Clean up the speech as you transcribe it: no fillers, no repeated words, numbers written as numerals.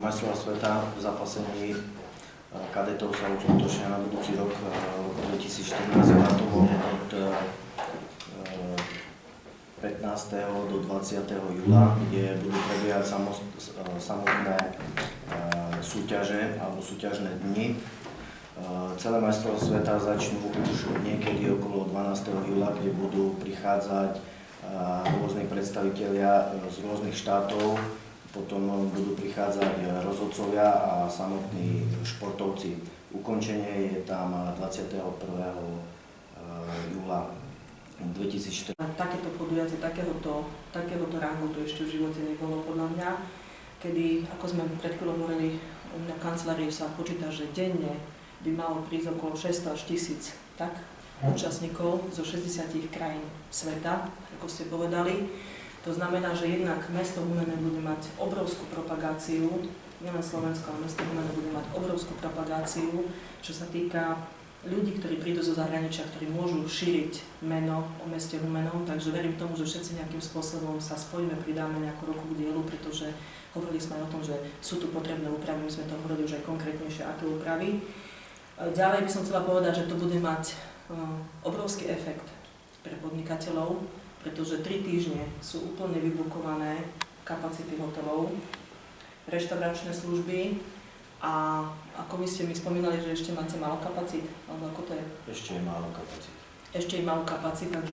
Majstrova sveta v zapasení kadetov sa uskutočnia na budúci rok 2014 v Latovo od 15. do 20. júla, kde budú prebiehať samotné súťaže alebo súťažné dni. Celé majstrovstvá sveta začnú už niekedy okolo 12. júla, kde budú prichádzať rôzni predstavitelia z rôznych štátov. Potom budú prichádzať rozhodcovia a samotní športovci. Ukončenie je tam 21. júla 2014. Takéto podujatie, takéhoto rangu to ešte v živote nebolo podľa mňa, kedy, ako sme pred chvíľou hovorili, u mňa v kancelárii sa počíta, že denne by malo prísť okolo 600 až 1000 účastníkov zo 60 krajín sveta, ako ste povedali. To znamená, že jednak mesto Humenné bude mať obrovskú propagáciu, nielen Slovensko, ale mesto Humenné bude mať obrovskú propagáciu, čo sa týka ľudí, ktorí prídu zo zahraničia, ktorí môžu šíriť meno o meste Humennom, takže verím tomu, že všetci nejakým spôsobom sa spojíme, pridáme nejakú ruku k dielu, pretože hovorili sme aj o tom, že sú tu potrebné úpravy, my sme to hovorili už aj konkrétnejšie, aké úpravy. Ďalej by som chcela povedať, že to bude mať obrovský efekt pre podnikateľov, pretože 3 týždne sú úplne vybukované kapacity hotelov, reštauračné služby a ako vy ste mi spomínali, že ešte máte málo kapacít, alebo ako to je? Ešte je málo kapacít. Ešte je málo kapacít, takže